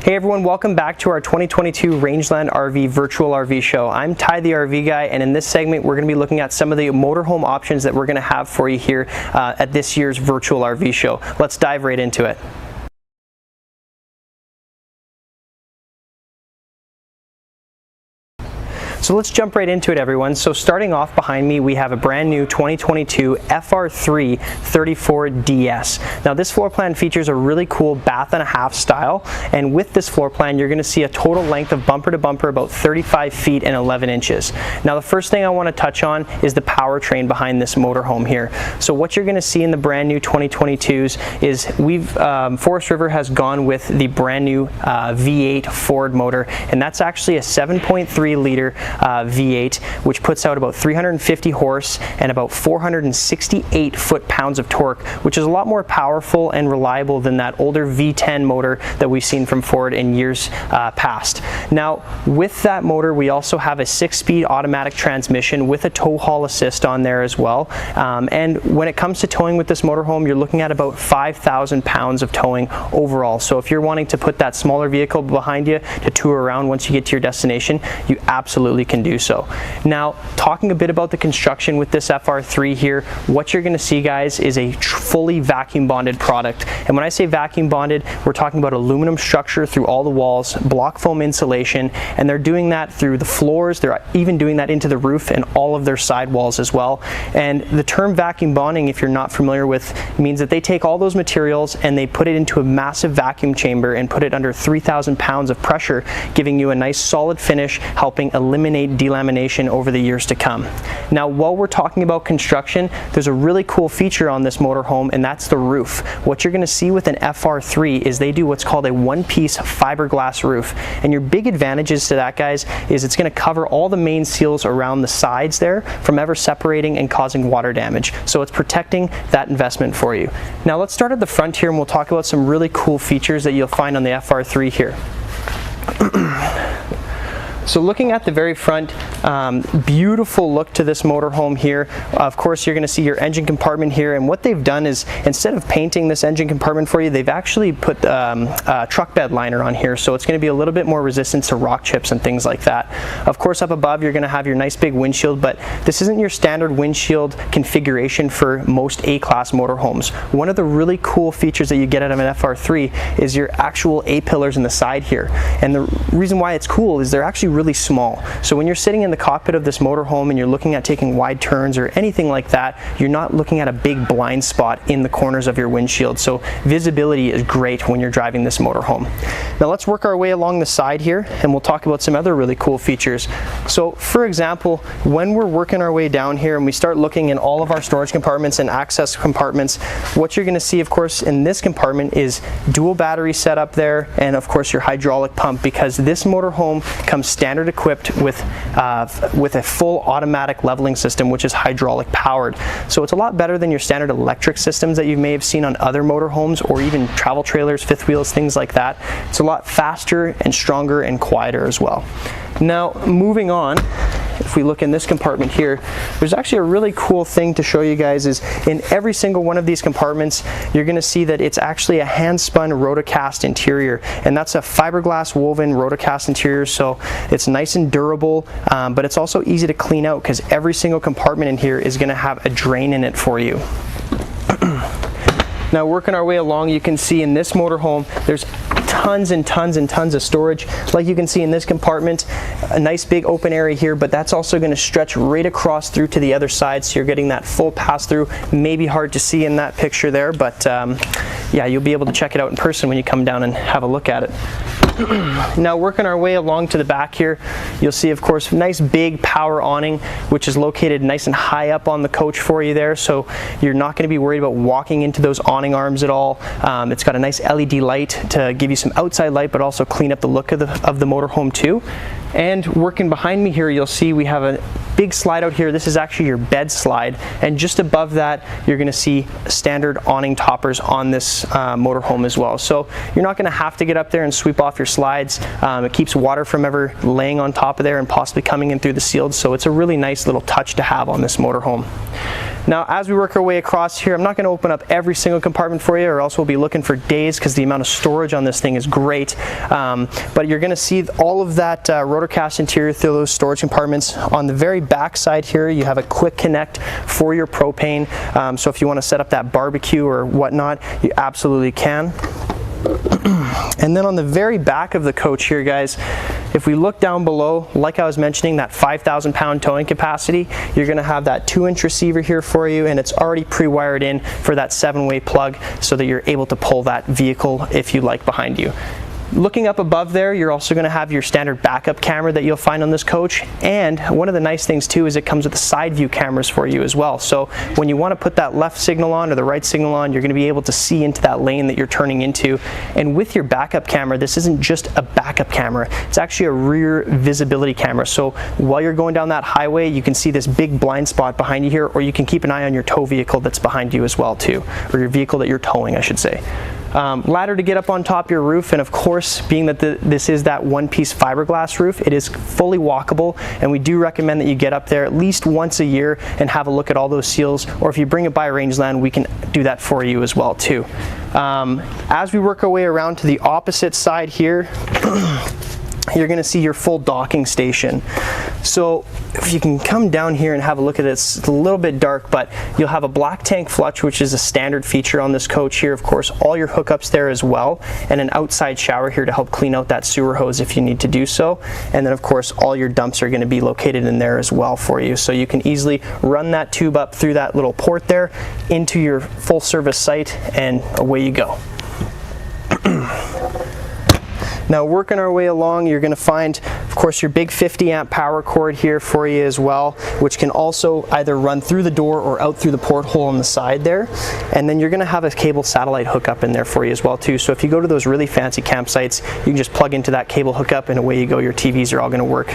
Hey everyone, welcome back to our 2022 Rangeland RV Virtual RV Show. I'm Ty the RV Guy, and in this segment we're going to be looking at some of the motorhome options that we're going to have for you here at this year's Virtual RV Show. Let's dive right into it. So let's jump right into it, everyone. So starting off behind me, we have a brand new 2022 FR3 34DS. Now this floor plan features a really cool bath and a half style, and with this floor plan you're going to see a total length of bumper to bumper about 35 feet and 11 inches. Now the first thing I want to touch on is the powertrain behind this motorhome here. So what you're going to see in the brand new 2022s is Forest River has gone with the brand new V8 Ford motor, and that's actually a 7.3 liter V8, which puts out about 350 horse and about 468 foot-pounds of torque, which is a lot more powerful and reliable than that older V10 motor that we've seen from Ford in years past. Now, with that motor, we also have a 6-speed automatic transmission with a tow haul assist on there as well. And when it comes to towing with this motorhome, you're looking at about 5,000 pounds of towing overall. So if you're wanting to put that smaller vehicle behind you to tour around once you get to your destination, you absolutely can do so. Now, talking a bit about the construction with this FR3 here, what you're going to see, guys, is a fully vacuum bonded product. And when I say vacuum bonded, we're talking about aluminum structure through all the walls, block foam insulation, and they're doing that through the floors. They're even doing that into the roof and all of their side walls as well. And the term vacuum bonding, if you're not familiar with, means that they take all those materials and they put it into a massive vacuum chamber and put it under 3,000 pounds of pressure, giving you a nice solid finish, helping eliminate delamination over the years to come. Now, while we're talking about construction, there's a really cool feature on this motorhome, and that's the roof. What you're going to see with an FR3 is they do what's called a one-piece fiberglass roof, and your big advantages to that, guys, is it's going to cover all the main seals around the sides there from ever separating and causing water damage. So it's protecting that investment for you. Now let's start at the front here, and we'll talk about some really cool features that you'll find on the FR3 here. So looking at the very front, beautiful look to this motorhome here. Of course, you're going to see your engine compartment here, and what they've done is, instead of painting this engine compartment for you, they've actually put a truck bed liner on here, so it's going to be a little bit more resistant to rock chips and things like that. Of course, up above you're going to have your nice big windshield, but this isn't your standard windshield configuration for most A-class motorhomes. One of the really cool features that you get out of an FR3 is your actual A-pillars in the side here, and the reason why it's cool is they're actually really small. So when you're sitting in the cockpit of this motorhome and you're looking at taking wide turns or anything like that, you're not looking at a big blind spot in the corners of your windshield. So visibility is great when you're driving this motorhome. Now let's work our way along the side here, and we'll talk about some other really cool features. So for example, when we're working our way down here and we start looking in all of our storage compartments and access compartments, what you're going to see, of course, in this compartment is dual battery setup there, and of course your hydraulic pump, because this motorhome comes standard equipped with a full automatic leveling system, which is hydraulic powered. So it's a lot better than your standard electric systems that you may have seen on other motorhomes or even travel trailers, fifth wheels, things like that. It's a lot faster and stronger and quieter as well. Now, moving on, if we look in this compartment here, there's actually a really cool thing to show you guys. Is in every single one of these compartments, you're going to see that it's actually a hand-spun rotocast interior, and that's a fiberglass woven rotocast interior, so it's nice and durable, but it's also easy to clean out because every single compartment in here is going to have a drain in it for you. Now, working our way along, you can see in this motorhome there's tons and tons and tons of storage. Like you can see in this compartment, a nice big open area here, but that's also going to stretch right across through to the other side, so you're getting that full pass-through. Maybe hard to see in that picture there, but yeah, you'll be able to check it out in person when you come down and have a look at it. Now, working our way along to the back here, you'll see, of course, nice big power awning, which is located nice and high up on the coach for you there, so you're not going to be worried about walking into those awning arms at all. It's got a nice LED light to give you some outside light, but also clean up the look of the motorhome too. And working behind me here, you'll see we have a big slide out here. This is actually your bed slide, and just above that you're going to see standard awning toppers on this motorhome as well. So you're not going to have to get up there and sweep off your slides. It keeps water from ever laying on top of there and possibly coming in through the seals, so it's a really nice little touch to have on this motorhome. Now, as we work our way across here, I'm not going to open up every single compartment for you, or else we'll be looking for days because the amount of storage on this thing is great. But you're going to see all of that rotor cast interior through those storage compartments. On the very back side here, you have a quick connect for your propane. So if you want to set up that barbecue or whatnot, you absolutely can. And then on the very back of the coach here, guys, if we look down below, like I was mentioning, that 5,000 pound towing capacity, you're going to have that 2-inch receiver here for you, and it's already pre-wired in for that 7-way plug so that you're able to pull that vehicle if you like behind you. Looking up above there, you're also going to have your standard backup camera that you'll find on this coach, and one of the nice things too is it comes with the side view cameras for you as well. So when you want to put that left signal on or the right signal on, you're going to be able to see into that lane that you're turning into. And with your backup camera, this isn't just a backup camera, it's actually a rear visibility camera. So while you're going down that highway, you can see this big blind spot behind you here, or you can keep an eye on your tow vehicle that's behind you as well too, or your vehicle that you're towing, I should say. Ladder to get up on top of your roof, and of course, being that this is that one-piece fiberglass roof, it is fully walkable, and we do recommend that you get up there at least once a year and have a look at all those seals, or if you bring it by Rangeland, we can do that for you as well too. As we work our way around to the opposite side here, you're going to see your full docking station. So if you can come down here and have a look at it, it's a little bit dark, but you'll have a black tank flush, which is a standard feature on this coach here. Of course, all your hookups there as well, and an outside shower here to help clean out that sewer hose if you need to do so. And then of course, all your dumps are going to be located in there as well for you. So you can easily run that tube up through that little port there into your full service site, and away you go. Now, working our way along, you're going to find, of course, your big 50 amp power cord here for you as well, which can also either run through the door or out through the porthole on the side there. And then you're going to have a cable satellite hookup in there for you as well too. So if you go to those really fancy campsites, you can just plug into that cable hookup and away you go. Your TVs are all going to work.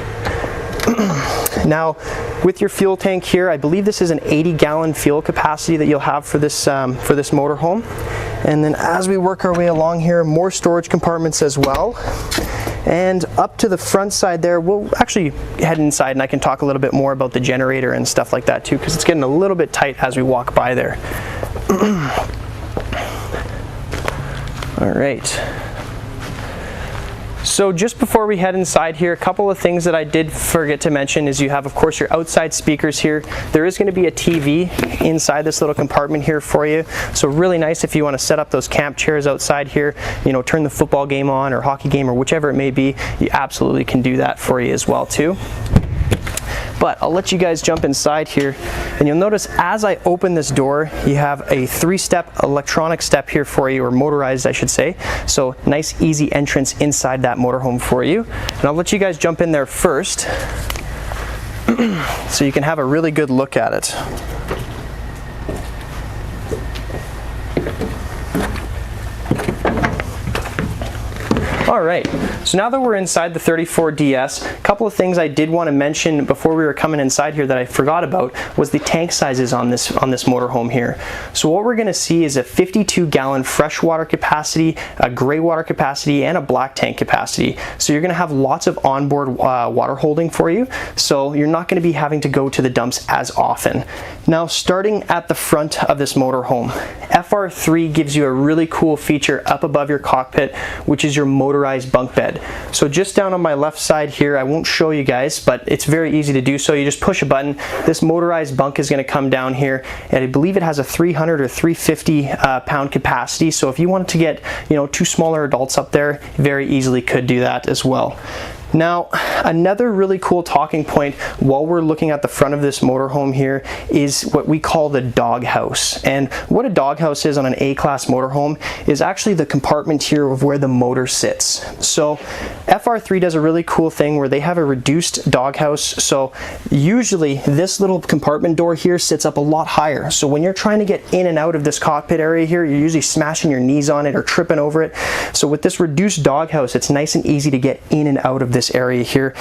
Now, with your fuel tank here, I believe this is an 80-gallon fuel capacity that you'll have for this motorhome. And then as we work our way along here, more storage compartments as well. And up to the front side there, we'll actually head inside and I can talk a little bit more about the generator and stuff like that too, because it's getting a little bit tight as we walk by there. All right. So just before we head inside here, a couple of things that I did forget to mention is you have, of course, your outside speakers here. There is going to be a TV inside this little compartment here for you. So really nice if you want to set up those camp chairs outside here, you know, turn the football game on or hockey game or whichever it may be, you absolutely can do that for you as well too. But I'll let you guys jump inside here, and you'll notice as I open this door, you have a 3-step electronic step here for you, or motorized I should say. So nice easy entrance inside that motorhome for you. And I'll let you guys jump in there first so you can have a really good look at it. All right, so now that we're inside the 34DS, a couple of things I did want to mention before we were coming inside here that I forgot about was the tank sizes on this motorhome here. So what we're going to see is a 52-gallon freshwater capacity, a gray water capacity, and a black tank capacity. So you're going to have lots of onboard water holding for you, so you're not going to be having to go to the dumps as often. Now, starting at the front of this motorhome, FR3 gives you a really cool feature up above your cockpit, which is your motorized bunk bed. So just down on my left side here, I won't show you guys, but it's very easy to do so. You just push a button. This motorized bunk is going to come down here, and I believe it has a 300 or 350 pound capacity. So if you wanted to get, you know, 2 smaller adults up there, very easily could do that as well. Now, another really cool talking point while we're looking at the front of this motorhome here is what we call the doghouse. And what a doghouse is on an A-class motorhome is actually the compartment here of where the motor sits. So FR3 does a really cool thing where they have a reduced doghouse. So usually this little compartment door here sits up a lot higher. So when you're trying to get in and out of this cockpit area here, you're usually smashing your knees on it or tripping over it. So with this reduced doghouse, it's nice and easy to get in and out of this area here.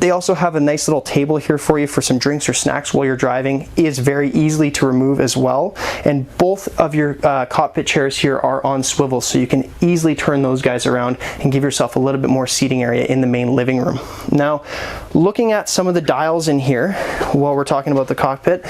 They also have a nice little table here for you for some drinks or snacks while you're driving. It is very easily to remove as well, and both of your cockpit chairs here are on swivels, so you can easily turn those guys around and give yourself a little bit more seating area in the main living room. Now, looking at some of the dials in here while we're talking about the cockpit,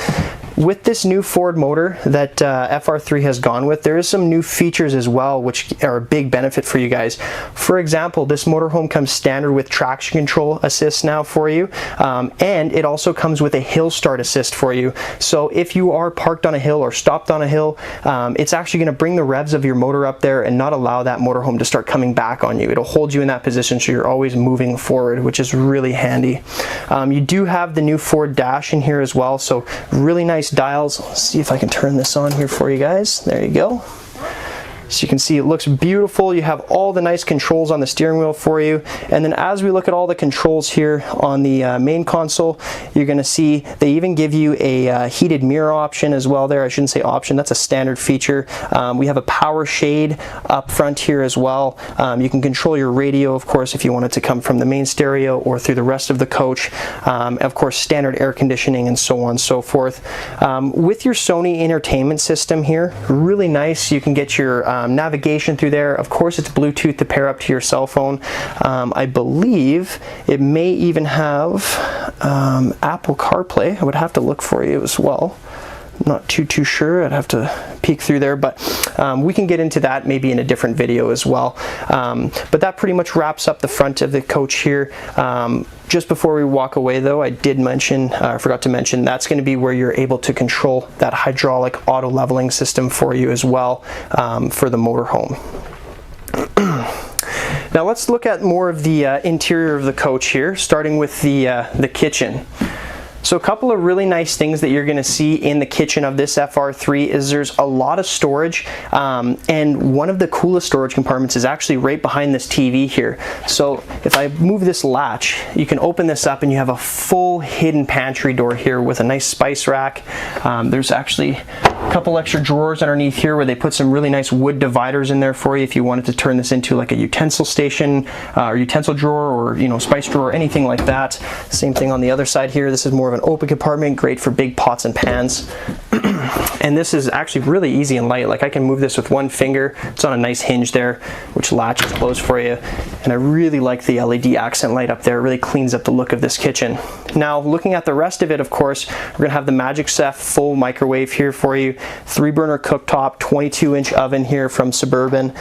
with this new Ford motor that FR3 has gone with, there is some new features as well which are a big benefit for you guys. For example, this motorhome comes standard with traction control assist now for you, and it also comes with a hill start assist for you. So if you are parked on a hill or stopped on a hill, it's actually going to bring the revs of your motor up there and not allow that motorhome to start coming back on you. It'll hold you in that position so you're always moving forward, which is really handy. You do have the new Ford dash in here as well, so really nice dials. Let's see if I can turn this on here for you guys. There you go. So you can see it looks beautiful. You have all the nice controls on the steering wheel for you. And then as we look at all the controls here on the main console, you're going to see they even give you a heated mirror option as well there. I shouldn't say option, that's a standard feature. We have a power shade up front here as well. You can control your radio, of course, if you want it to come from the main stereo or through the rest of the coach. Of course, standard air conditioning and so on and so forth. With your Sony entertainment system here, really nice. You can get your navigation through there. Of course, it's Bluetooth to pair up to your cell phone. I believe it may even have Apple CarPlay. I would have to look for you as well. Not too sure. I'd have to peek through there, but we can get into that maybe in a different video as well. But that pretty much wraps up the front of the coach here. Just before we walk away though, I did mention, I forgot to mention, that's going to be where you're able to control that hydraulic auto leveling system for you as well, for the motorhome. Now let's look at more of the interior of the coach here, starting with the kitchen. So a couple of really nice things that you're going to see in the kitchen of this FR3 is there's a lot of storage, and one of the coolest storage compartments is actually right behind this TV here. So if I move this latch, you can open this up and you have a full hidden pantry door here with a nice spice rack. There's actually a couple extra drawers underneath here where they put some really nice wood dividers in there for you if you wanted to turn this into like a utensil station or utensil drawer, or spice drawer, anything like that. Same thing on the other side here. This is more of an open compartment, great for big pots and pans. And this is actually really easy and light. Like I can move this with one finger. It's on a nice hinge there, which latches closed for you. And I really like the LED accent light up there. It really cleans up the look of this kitchen. Now, looking at the rest of it, of course, we're gonna have the Magic Chef full microwave here for you, 3-burner cooktop, 22-inch oven here from Suburban.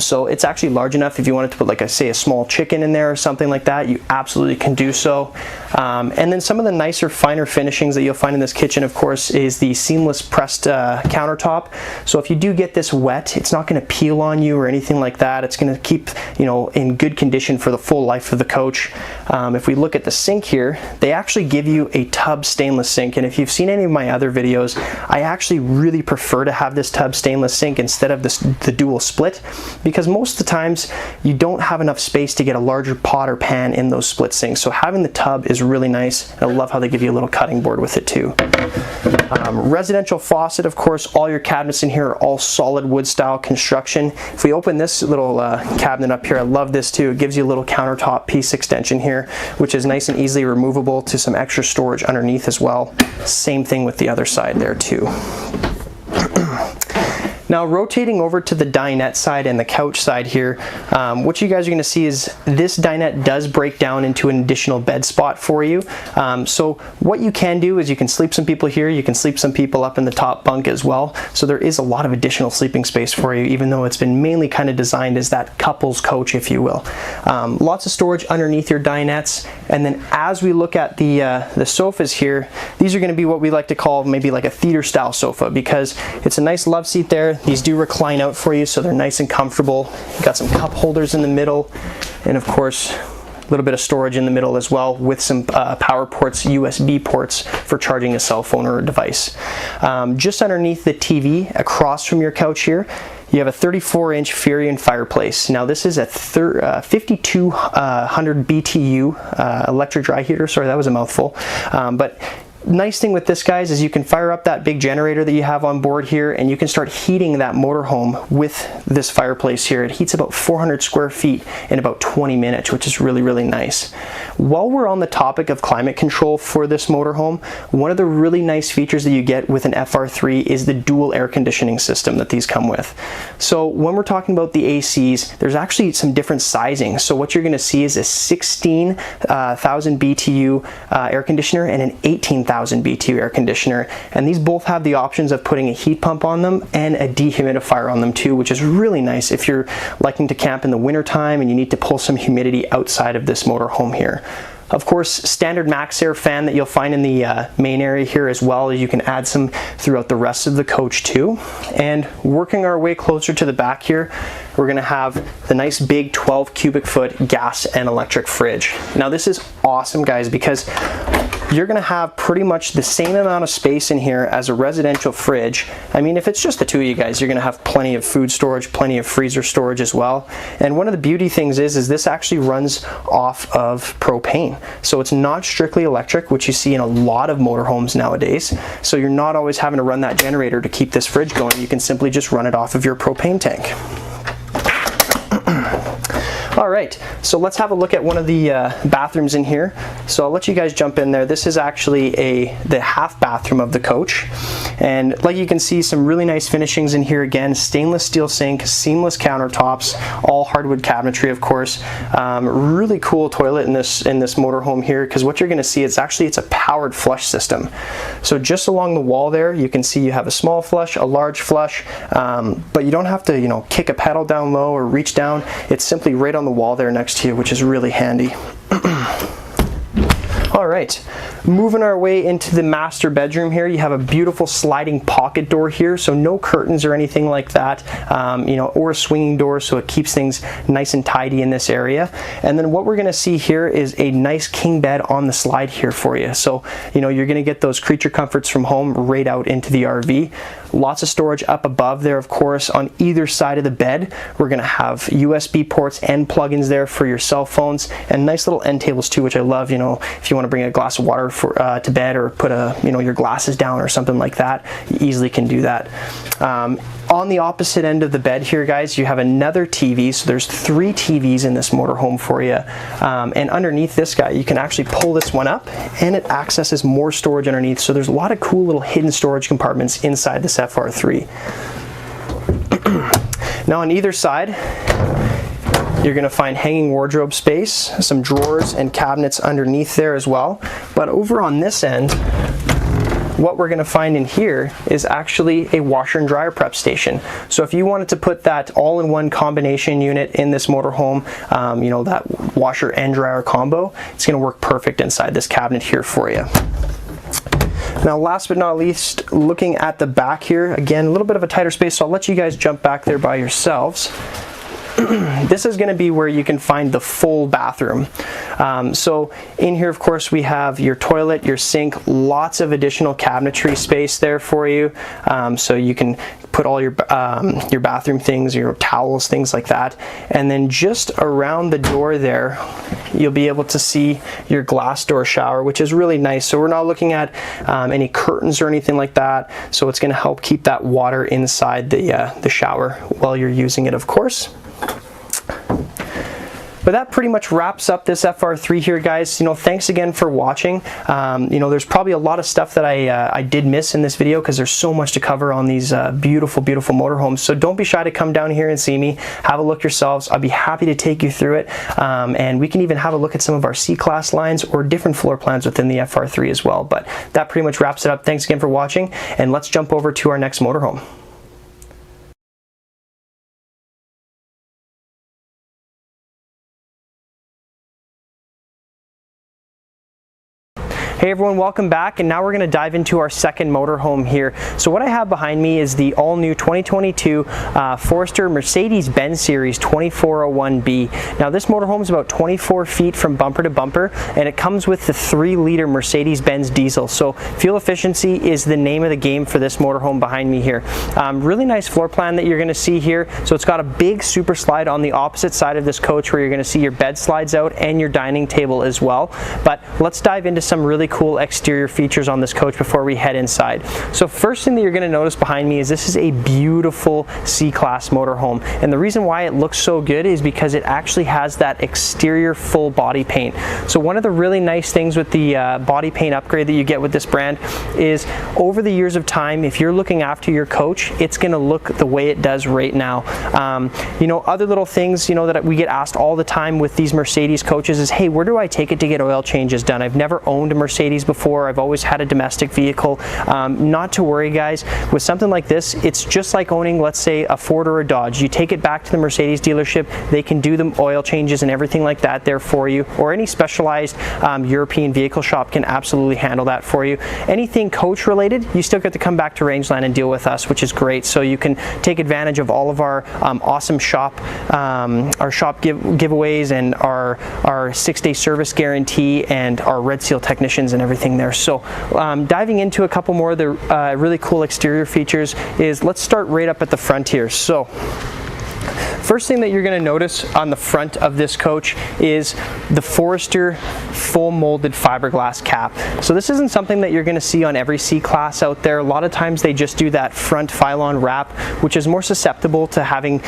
So it's actually large enough if you wanted to put, like I say, a small chicken in there or something like that, you absolutely can do so. And then some of the nicer, finer finishings that you'll find in this kitchen, of course, is the seamless pressed countertop. So if you do get this wet, it's not going to peel on you or anything like that. It's going to keep, in good condition for the full life of the coach. If we look at the sink here, they actually give you a tub stainless sink. And if you've seen any of my other videos, I actually really prefer to have this tub stainless sink instead of the dual split, because most of the times you don't have enough space to get a larger pot or pan in those split sinks. So having the tub is really nice. I love how they give you a little cutting board with it too. Residential faucet, of course, all your cabinets in here are all solid wood style construction. If we open this little cabinet up here, I love this too. It gives you a little countertop piece extension here, which is nice and easily removable to some extra storage underneath as well. Same thing with the other side there too. Now, rotating over to the dinette side and the couch side here, what you guys are going to see is this dinette does break down into an additional bed spot for you. So what you can do is you can sleep some people here, you can sleep some people up in the top bunk as well. So there is a lot of additional sleeping space for you, even though it's been mainly kind of designed as that couple's coach, if you will. Lots of storage underneath your dinettes. And then as we look at the sofas here, these are going to be what we like to call maybe like a theater style sofa, because it's a nice love seat there. These do recline out for you, so they're nice and comfortable. You've got some cup holders in the middle, and of course a little bit of storage in the middle as well, with some power ports, USB ports for charging a cell phone or a device. Just underneath the TV, across from your couch here, you have a 34-inch Furion Fireplace. Now this is a 5200 BTU electric dry heater. Sorry, that was a mouthful. But nice thing with this, guys, is you can fire up that big generator that you have on board here, and you can start heating that motorhome with this fireplace here. It heats about 400 square feet in about 20 minutes, which is really, really nice. While we're on the topic of climate control for this motorhome, one of the really nice features that you get with an FR3 is the dual air conditioning system that these come with. So when we're talking about the ACs, there's actually some different sizing. So what you're going to see is a 16,000 BTU air conditioner and an 18,000 1000 BTU air conditioner, and these both have the options of putting a heat pump on them and a dehumidifier on them too, which is really nice if you're liking to camp in the winter time and you need to pull some humidity outside of this motorhome here. Of course, standard max air fan that you'll find in the main area here, as well as you can add some throughout the rest of the coach too. And working our way closer to the back here, we're gonna have the nice big 12 cubic foot gas and electric fridge. Now this is awesome, guys, because you're gonna have pretty much the same amount of space in here as a residential fridge. I mean, if it's just the two of you guys, you're gonna have plenty of food storage, plenty of freezer storage as well. And one of the beauty things is this actually runs off of propane. So it's not strictly electric, which you see in a lot of motorhomes nowadays. So you're not always having to run that generator to keep this fridge going. You can simply just run it off of your propane tank. All right, so let's have a look at one of the bathrooms in here. So I'll let you guys jump in there. This is actually the half bathroom of the coach. And like you can see, some really nice finishings in here again. Stainless steel sink, seamless countertops, all hardwood cabinetry, of course. Really cool toilet in this motorhome here, because what you're gonna see is actually it's a powered flush system. So just along the wall there, you can see you have a small flush, a large flush, but you don't have to, you know, kick a pedal down low or reach down. It's simply right on the wall there next to you, which is really handy. All right, moving our way into the master bedroom here, you have a beautiful sliding pocket door here, so no curtains or anything like that, you know, or a swinging door, so it keeps things nice and tidy in this area. And then what we're gonna see here is a nice king bed on the slide here for you. So, you know, you're gonna get those creature comforts from home right out into the RV. Lots of storage up above there, of course. On either side of the bed, we're gonna have USB ports and plugins there for your cell phones, and nice little end tables too, which I love. You know, if you want to bring a glass of water to bed, or put your glasses down or something like that, you easily can do that. On the opposite end of the bed here, guys, you have another TV. So there's 3 TVs in this motorhome for you. And underneath this guy, you can actually pull this one up and it accesses more storage underneath. So there's a lot of cool little hidden storage compartments inside this FR3. Now on either side, you're going to find hanging wardrobe space, some drawers and cabinets underneath there as well. But over on this end, what we're going to find in here is actually a washer and dryer prep station. So if you wanted to put that all-in-one combination unit in this motorhome, you know, that washer and dryer combo, it's going to work perfect inside this cabinet here for you. Now last but not least, looking at the back here, again, a little bit of a tighter space, so I'll let you guys jump back there by yourselves. This is going to be where you can find the full bathroom. So in here, of course, we have your toilet, your sink, lots of additional cabinetry space there for you. So you can put all your bathroom things, your towels, things like that. And then just around the door there, you'll be able to see your glass door shower, which is really nice. So we're not looking at any curtains or anything like that. So it's going to help keep that water inside the shower while you're using it, of course. But that pretty much wraps up this FR3 here, guys. You know, thanks again for watching. You know, there's probably a lot of stuff that I did miss in this video because there's so much to cover on these beautiful, beautiful motorhomes. So don't be shy to come down here and see me. Have a look yourselves. I'll be happy to take you through it. And we can even have a look at some of our C-Class lines or different floor plans within the FR3 as well. But that pretty much wraps it up. Thanks again for watching, and let's jump over to our next motorhome. Hey everyone, welcome back, and now we're going to dive into our second motorhome here. So what I have behind me is the all-new 2022 Forester Mercedes-Benz Series 2401B. Now this motorhome is about 24 feet from bumper to bumper, and it comes with the 3-liter Mercedes-Benz diesel. So fuel efficiency is the name of the game for this motorhome behind me here. Really nice floor plan that you're going to see here. So it's got a big super slide on the opposite side of this coach where you're going to see your bed slides out and your dining table as well. But let's dive into some really cool exterior features on this coach before we head inside. So first thing that you're going to notice behind me is this is a beautiful C-Class motorhome, and the reason why it looks so good is because it actually has that exterior full body paint. So one of the really nice things with the body paint upgrade that you get with this brand is over the years of time, if you're looking after your coach, it's going to look the way it does right now. You know, other little things, you know, that we get asked all the time with these Mercedes coaches is, hey, where do I take it to get oil changes done? I've never owned a Mercedes Mercedes before, I've always had a domestic vehicle, not to worry guys. With something like this, it's just like owning, let's say, a Ford or a Dodge. You take it back to the Mercedes dealership, they can do the oil changes and everything like that there for you, or any specialized European vehicle shop can absolutely handle that for you. Anything coach related, you still get to come back to Rangeland and deal with us, which is great. So you can take advantage of all of our awesome shop giveaways and our 6-day service guarantee and our Red Seal technicians and everything there. So diving into a couple more of the really cool exterior features is, let's start right up at the front here. So first thing that you're going to notice on the front of this coach is the Forester full molded fiberglass cap. So this isn't something that you're going to see on every C-Class out there. A lot of times they just do that front Phylon wrap, which is more susceptible to having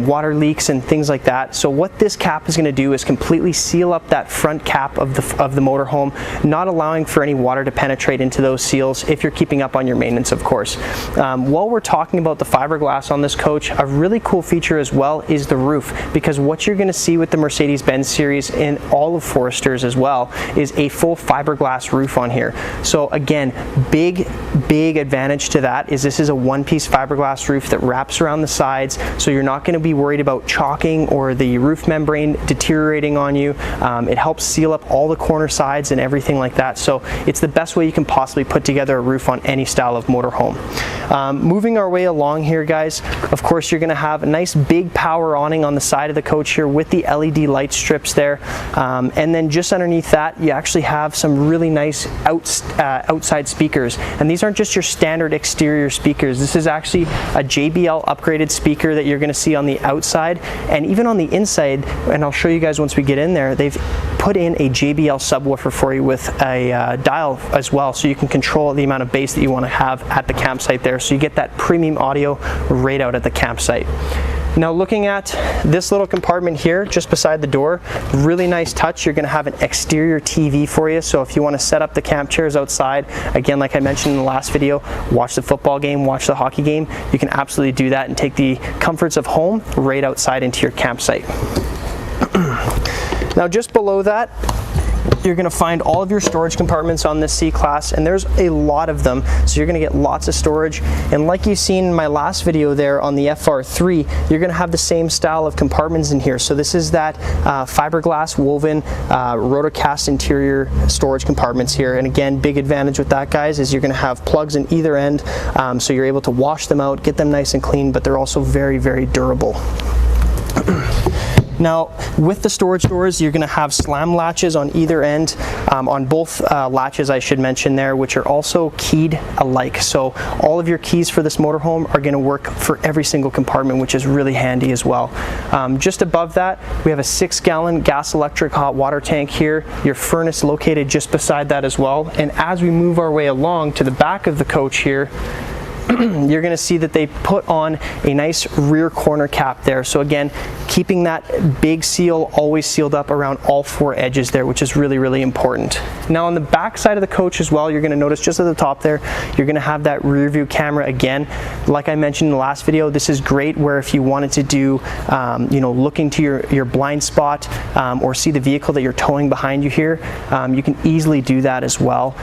water leaks and things like that. So what this cap is going to do is completely seal up that front cap of the motorhome, not allowing for any water to penetrate into those seals if you're keeping up on your maintenance, of course. While we're talking about the fiberglass on this coach, a really cool feature as well is the roof, because what you're going to see with the Mercedes-Benz series and all of Forester's as well is a full fiberglass roof on here. So again, big advantage to that is this is a one-piece fiberglass roof that wraps around the sides, so you're not going to be worried about chalking or the roof membrane deteriorating on you. It helps seal up all the corner sides and everything like that, so it's the best way you can possibly put together a roof on any style of motorhome. Moving our way along here guys, of course you're going to have a nice big power awning on the side of the coach here with the LED light strips there, and then just underneath that you actually have some really nice outside speakers, and these aren't just your standard exterior speakers. This is actually a JBL upgraded speaker that you're going to see on the outside, and even on the inside, and I'll show you guys once we get in there, they've put in a JBL subwoofer for you with a dial as well, so you can control the amount of bass that you want to have at the campsite there, so you get that premium audio right out at the campsite. Now looking at this little compartment here just beside the door, really nice touch. You're going to have an exterior TV for you, so if you want to set up the camp chairs outside, again like I mentioned in the last video, watch the football game, watch the hockey game, you can absolutely do that and take the comforts of home right outside into your campsite. Now just below that, you're going to find all of your storage compartments on this C-Class, and there's a lot of them, so you're going to get lots of storage. And like you've seen in my last video there on the FR3, you're going to have the same style of compartments in here. So this is that fiberglass woven rotocast interior storage compartments here, and again, big advantage with that guys is you're going to have plugs in either end, so you're able to wash them out, get them nice and clean, but they're also very durable. Now, with the storage doors, you're going to have slam latches on either end, on both latches I should mention there, which are also keyed alike. So all of your keys for this motorhome are going to work for every single compartment, which is really handy as well. Just above that, we have a 6-gallon gas electric hot water tank here, your furnace located just beside that as well. And as we move our way along to the back of the coach here, you're going to see that they put on a nice rear corner cap there. So again, keeping that big seal always sealed up around all 4 edges there, which is really important. Now on the back side of the coach as well, you're going to notice just at the top there, you're going to have that rear view camera again. Like I mentioned in the last video, this is great where if you wanted to do, you know, look into your blind spot or see the vehicle that you're towing behind you here, you can easily do that as well.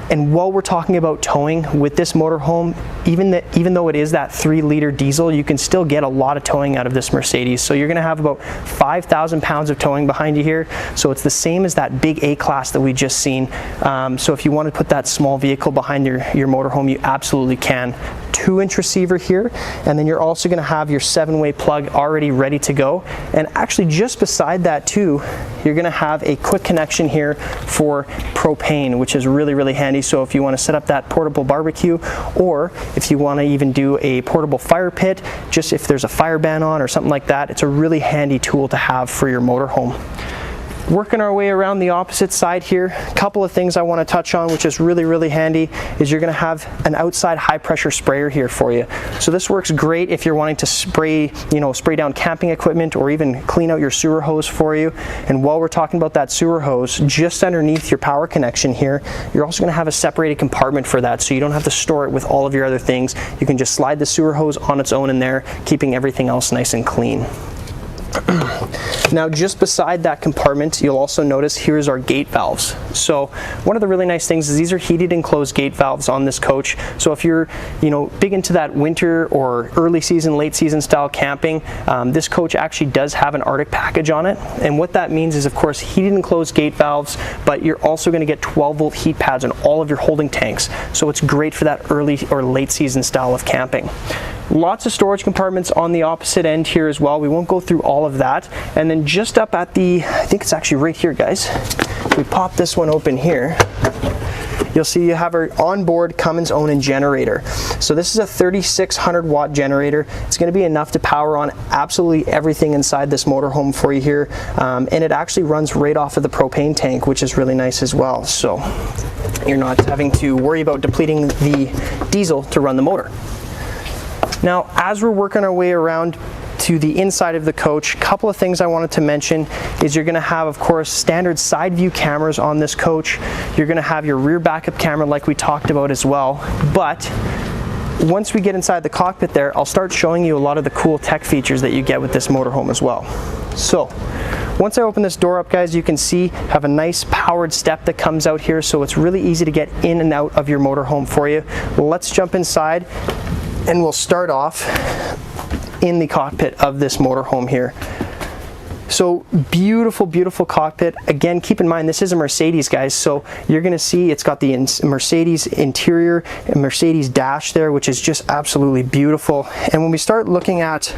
And while we're talking about towing with this motorhome, even though it is that 3-liter diesel, you can still get a lot of towing out of this Mercedes. So you're going to have about 5,000 pounds of towing behind you here. So it's the same as that big A-Class that we just seen. So if you want to put that small vehicle behind your motorhome, you absolutely can. 2-inch receiver here, and then you're also going to have your 7-way plug already ready to go. And actually just beside that too, you're going to have a quick connection here for propane, which is really handy. So if you want to set up that portable barbecue, or if you want to even do a portable fire pit, just if there's a fire ban on or something like that, it's a really handy tool to have for your motorhome. Working our way around the opposite side here, a couple of things I want to touch on, which is really handy, is you're going to have an outside high pressure sprayer here for you. So this works great if you're wanting to spray, spray down camping equipment or even clean out your sewer hose for you. And while we're talking about that sewer hose, just underneath your power connection here, you're also going to have a separated compartment for that, so you don't have to store it with all of your other things. You can just slide the sewer hose on its own in there, keeping everything else nice and clean. Now just beside that compartment, you'll also notice here's our gate valves. So one of the really nice things is these are heated enclosed gate valves on this coach. So if you're big into that winter or early season, late season style camping, this coach actually does have an Arctic package on it. And what that means is, of course, heated enclosed gate valves, but you're also going to get 12-volt heat pads on all of your holding tanks. So it's great for that early or late season style of camping. Lots of storage compartments on the opposite end here as well. We won't go through all of that. And then just up at the, I think it's actually right here, guys. If we pop this one open here, you'll see you have our onboard Cummins Onan generator. So this is a 3600 watt generator. It's going to be enough to power on absolutely everything inside this motorhome for you here. And it actually runs right off of the propane tank, which is really nice as well. So you're not having to worry about depleting the diesel to run the motor. Now, as we're working our way around to the inside of the coach, a couple of things I wanted to mention is you're going to have, of course, standard side view cameras on this coach. You're going to have your rear backup camera like we talked about as well. But once we get inside the cockpit there, I'll start showing you a lot of the cool tech features that you get with this motorhome as well. So once I open this door up, guys, you can see have a nice powered step that comes out here, so it's really easy to get in and out of your motorhome for you. Let's jump inside and we'll start off in the cockpit of this motorhome here. So beautiful, beautiful cockpit. Again, keep in mind this is a Mercedes, guys, so you're going to see it's got the Mercedes interior and Mercedes dash there, which is just absolutely beautiful. And when we start looking at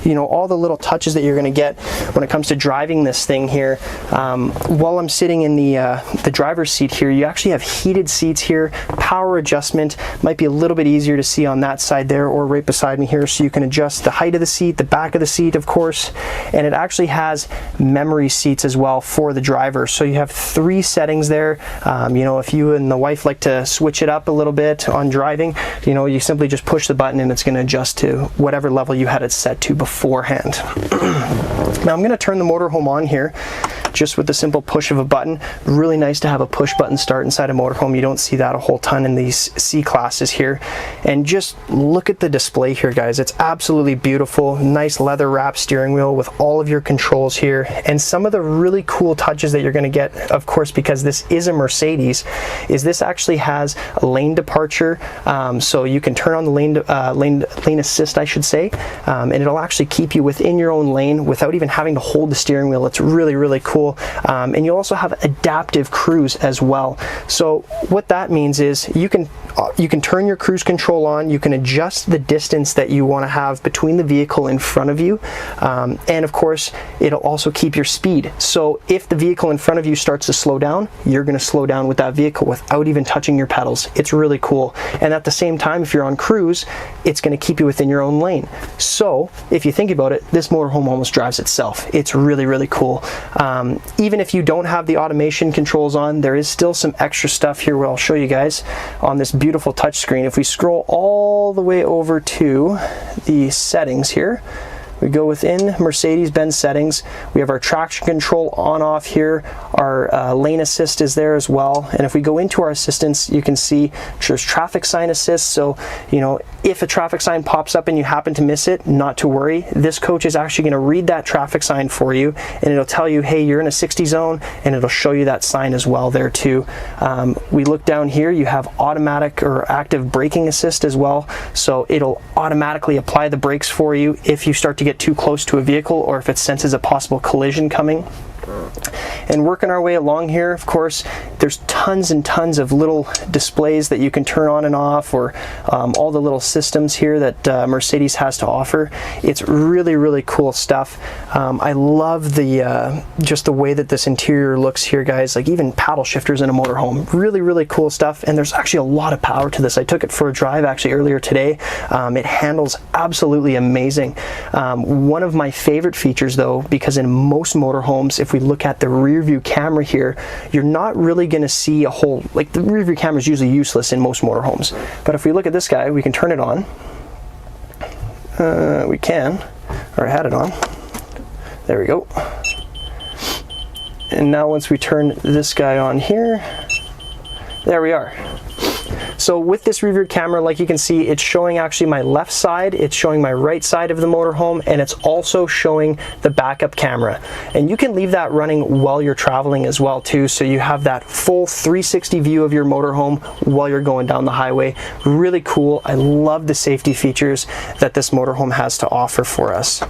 all the little touches that you're going to get when it comes to driving this thing here, while I'm sitting in the driver's seat here, you actually have heated seats here, power adjustment. Might be a little bit easier to see on that side there or right beside me here, so you can adjust the height of the seat, the back of the seat, of course, and it actually has memory seats as well for the driver. So you have 3 settings there. If you and the wife like to switch it up a little bit on driving, you simply just push the button and it's going to adjust to whatever level you had it set to beforehand. Now I'm going to turn the motorhome on here just with the simple push of a button. Really nice to have a push button start inside a motorhome. You don't see that a whole ton in these C classes here. And just look at the display here, guys. It's absolutely beautiful. Nice leather wrap steering wheel with all of your controls here. And some of the really cool touches that you're going to get, of course, because this is a Mercedes, is this actually has a lane departure. So you can turn on the lane assist, I should say, and it'll actually keep you within your own lane without even having to hold the steering wheel. It's really, really cool. And you also have adaptive cruise as well. So what that means is you can turn your cruise control on, you can adjust the distance that you want to have between the vehicle in front of you, and of course it'll also keep your speed. So if the vehicle in front of you starts to slow down, you're going to slow down with that vehicle without even touching your pedals. It's really cool. And at the same time, if you're on cruise, it's going to keep you within your own lane. So if you think about it, this motorhome almost drives itself. It's really, really cool. Even if you don't have the automation controls on, there is still some extra stuff here where I'll show you guys on this beautiful touchscreen. If we scroll all the way over to the settings here, we go within Mercedes-Benz settings. We have our traction control on off here. Our lane assist is there as well. And if we go into our assistance, you can see there's traffic sign assist. So, if a traffic sign pops up and you happen to miss it, not to worry. This coach is actually going to read that traffic sign for you, and it'll tell you, hey, you're in a 60 zone, and it'll show you that sign as well there too. We look down here, you have automatic or active braking assist as well. So it'll automatically apply the brakes for you if you start to get too close to a vehicle or if it senses a possible collision coming. And working our way along here, of course, there's tons and tons of little displays that you can turn on and off, or all the little systems here that Mercedes has to offer. It's really, really cool stuff. I love the just the way that this interior looks here, guys. Like even paddle shifters in a motorhome. Really, really cool stuff. And there's actually a lot of power to this. I took it for a drive actually earlier today. It handles absolutely amazing. One of my favorite features though, because in most motorhomes, if we look at the rear view camera here, you're not really going to see a whole, like the rear view camera is usually useless in most motorhomes. But if we look at this guy, we can turn it on. We can, or I had it on. There we go. And now once we turn this guy on here, there we are. So with this rear view camera, like you can see, it's showing actually my left side, it's showing my right side of the motorhome, and it's also showing the backup camera. And you can leave that running while you're traveling as well too, so you have that full 360 view of your motorhome while you're going down the highway. Really cool. I love the safety features that this motorhome has to offer for us.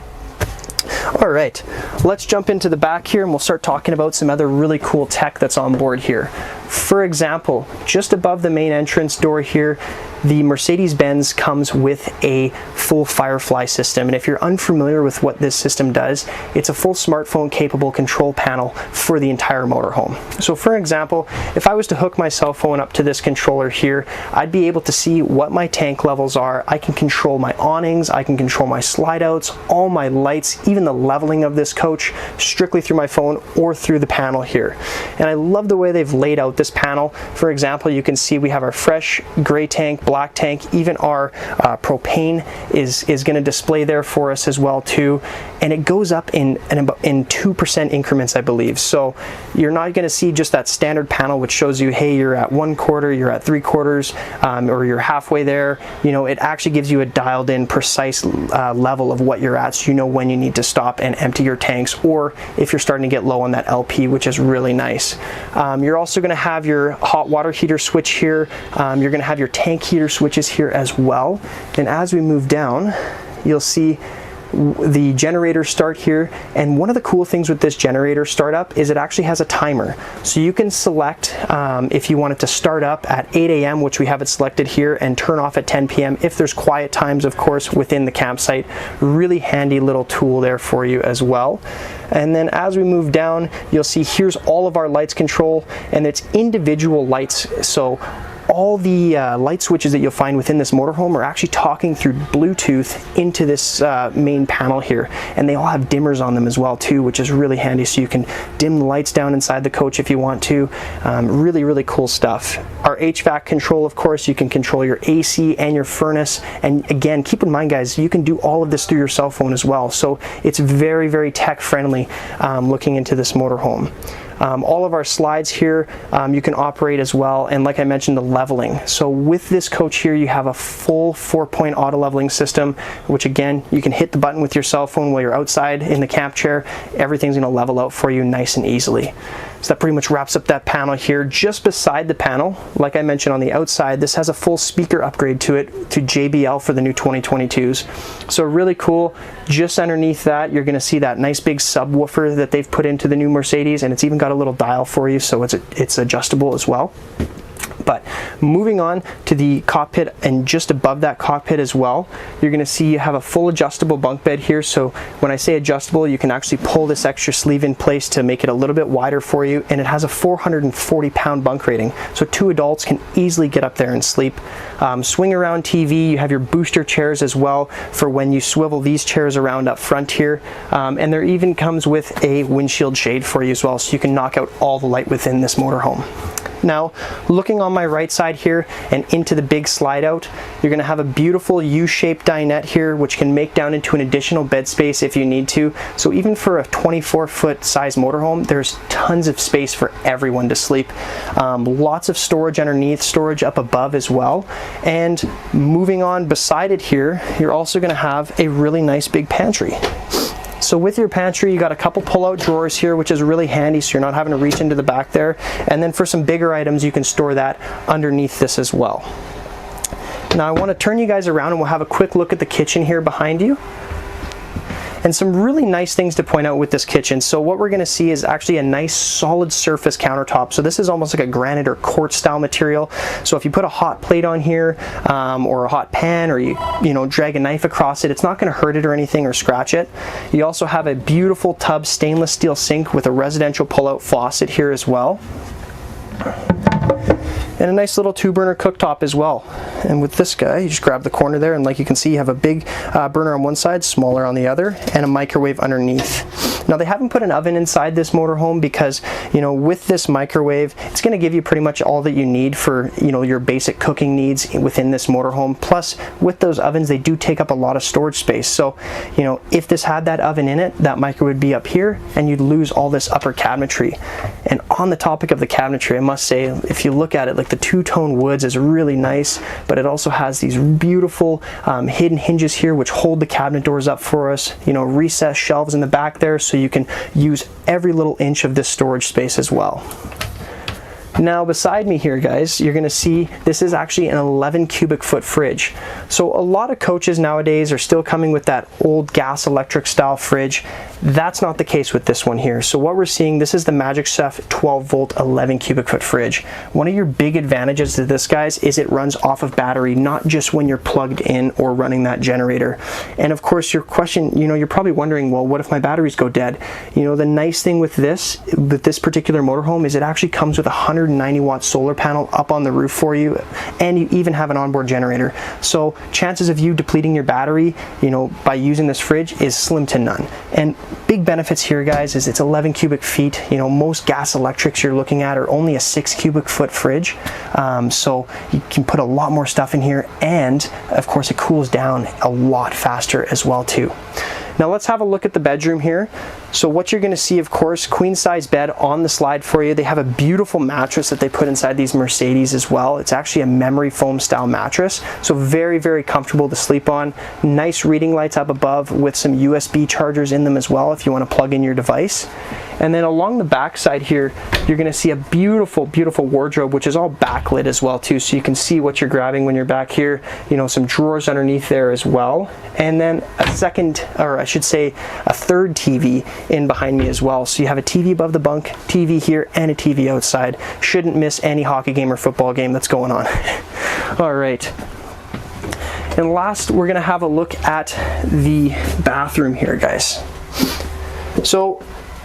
All right, let's jump into the back here and we'll start talking about some other really cool tech that's on board here. For example, just above the main entrance door here, the Mercedes-Benz comes with a full Firefly system. And if you're unfamiliar with what this system does, it's a full smartphone capable control panel for the entire motorhome. So for example, if I was to hook my cell phone up to this controller here, I'd be able to see what my tank levels are. I can control my awnings, I can control my slide outs, all my lights, even the leveling of this coach, strictly through my phone or through the panel here. And I love the way they've laid out this panel. For example, you can see we have our fresh gray tank, black tank, even our propane is going to display there for us as well too, and it goes up in 2% increments, I believe. So you're not going to see just that standard panel which shows you, hey, you're at 1/4, you're at 3/4, or you're halfway there. You know, it actually gives you a dialed in precise level of what you're at, so you know when you need to stop and empty your tanks, or if you're starting to get low on that LP, which is really nice. You're also going to have your hot water heater switch here. You're going to have your tank heater switches here as well. And as we move down, you'll see the generator start here, and one of the cool things with this generator startup is it actually has a timer, so you can select if you want it to start up at 8 a.m., which we have it selected here, and turn off at 10 p.m. if there's quiet times, of course, within the campsite. Really handy little tool there for you as well. And then as we move down, you'll see here's all of our lights control, and it's individual lights. So all the light switches that you'll find within this motorhome are actually talking through Bluetooth into this main panel here, and they all have dimmers on them as well too, which is really handy, so you can dim the lights down inside the coach if you want to. Really cool stuff. Our HVAC control, of course, you can control your AC and your furnace, and again, keep in mind guys, you can do all of this through your cell phone as well, so it's very tech friendly looking into this motorhome. All of our slides here you can operate as well, and like I mentioned, the leveling. So with this coach here, you have a full 4-point auto leveling system, which again, you can hit the button with your cell phone while you're outside in the camp chair. Everything's going to level out for you nice and easily. So that pretty much wraps up that panel here. Just beside the panel, like I mentioned on the outside, this has a full speaker upgrade to it, to JBL for the new 2022s. So really cool. Just underneath that, you're going to see that nice big subwoofer that they've put into the new Mercedes, and it's even got a little dial for you, so it's adjustable as well. But moving on to the cockpit, and just above that cockpit as well, you're going to see you have a full adjustable bunk bed here. So when I say adjustable, you can actually pull this extra sleeve in place to make it a little bit wider for you, and it has a 440-pound bunk rating, so 2 adults can easily get up there and sleep. Swing around TV, you have your booster chairs as well for when you swivel these chairs around up front here, and there even comes with a windshield shade for you as well, so you can knock out all the light within this motorhome. Now, looking on my right side here and into the big slide out, you're going to have a beautiful U-shaped dinette here, which can make down into an additional bed space if you need to. So even for a 24-foot size motorhome, there's tons of space for everyone to sleep. Lots of storage underneath, storage up above as well. And moving on beside it here, you're also going to have a really nice big pantry. So with your pantry, you got a couple pull-out drawers here, which is really handy, so you're not having to reach into the back there. And then for some bigger items, you can store that underneath this as well. Now I want to turn you guys around and we'll have a quick look at the kitchen here behind you. And some really nice things to point out with this kitchen. So what we're going to see is actually a nice solid surface countertop. So this is almost like a granite or quartz style material. So if you put a hot plate on here or a hot pan, or you drag a knife across it, it's not going to hurt it or anything or scratch it. You also have a beautiful tub stainless steel sink with a residential pull-out faucet here as well. And a nice little 2-burner cooktop as well. And with this guy, you just grab the corner there, and like you can see, you have a big burner on one side, smaller on the other, and a microwave underneath. Now they haven't put an oven inside this motorhome because, you know, with this microwave, it's going to give you pretty much all that you need for, you know, your basic cooking needs within this motorhome. Plus, with those ovens, they do take up a lot of storage space. So, you know, if this had that oven in it, that microwave would be up here and you'd lose all this upper cabinetry. And on the topic of the cabinetry, I must say, if you look at it, like the two-tone woods is really nice, but it also has these beautiful hidden hinges here which hold the cabinet doors up for us, you know, recessed shelves in the back there so you can use every little inch of this storage space as well. Now beside me here, guys, you're gonna see this is actually an 11 cubic foot fridge. So a lot of coaches nowadays are still coming with that old gas electric style fridge. That's not the case with this one here. So what we're seeing, this is the Magic Chef 12 volt 11 cubic foot fridge. One of your big advantages to this, guys, is it runs off of battery, not just when you're plugged in or running that generator. And of course your question, you know, you're probably wondering, well, what if my batteries go dead? You know, the nice thing with this particular motorhome is it actually comes with a 190 watt solar panel up on the roof for you, and you even have an onboard generator. So chances of you depleting your battery, you know, by using this fridge is slim to none. And big benefits here, guys, is it's 11 cubic feet. You know, most gas electrics you're looking at are only a 6 cubic foot fridge. So you can put a lot more stuff in here, and of course it cools down a lot faster as well too. Now let's have a look at the bedroom here. So what you're gonna see, of course, queen size bed on the slide for you. They have a beautiful mattress that they put inside these Mercedes as well. It's actually a memory foam style mattress. So very, very comfortable to sleep on. Nice reading lights up above with some USB chargers in them as well if you wanna plug in your device. And then along the back side here, you're gonna see a beautiful, beautiful wardrobe, which is all backlit as well too. So you can see what you're grabbing when you're back here. You know, some drawers underneath there as well. And then a second, or I should say a third TV in behind me as well. So you have a TV above the bunk, TV here, and a TV outside. Shouldn't miss any hockey game or football game that's going on. All right. And last, we're gonna have a look at the bathroom here, guys. So,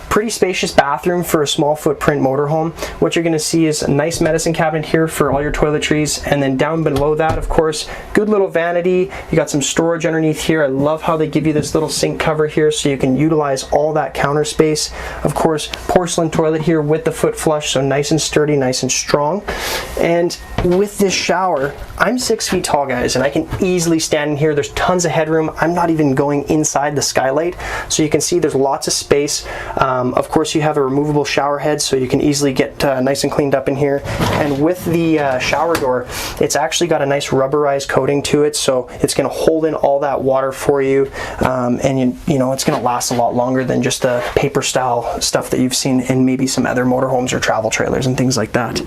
pretty spacious bathroom for a small footprint motorhome. What you're gonna see is a nice medicine cabinet here for all your toiletries, and then down below that, of course, good little vanity. You got some storage underneath here. I love how they give you this little sink cover here so you can utilize all that counter space. Of course, porcelain toilet here with the foot flush, so nice and sturdy, nice and strong. And with this shower, I'm 6 feet tall, guys, and I can easily stand in here. There's tons of headroom. I'm not even going inside the skylight, so you can see there's lots of space. Of course, you have a removable shower head, so you can easily get nice and cleaned up in here. And with the shower door, it's actually got a nice rubberized coating to it, so it's going to hold in all that water for you, and you know, it's going to last a lot longer than just the paper style stuff that you've seen in maybe some other motorhomes or travel trailers and things like that.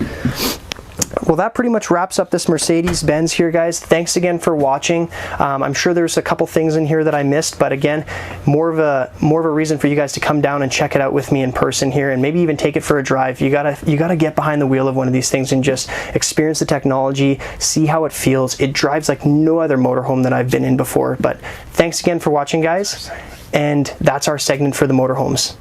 Well, that pretty much wraps up this Mercedes-Benz here, guys. Thanks again for watching. I'm sure there's a couple things in here that I missed, but again, more of a reason for you guys to come down and check it out with me in person here, and maybe even take it for a drive. You gotta get behind the wheel of one of these things and just experience the technology, see how it feels. It drives like no other motorhome that I've been in before. But thanks again for watching, guys, and that's our segment for the motorhomes.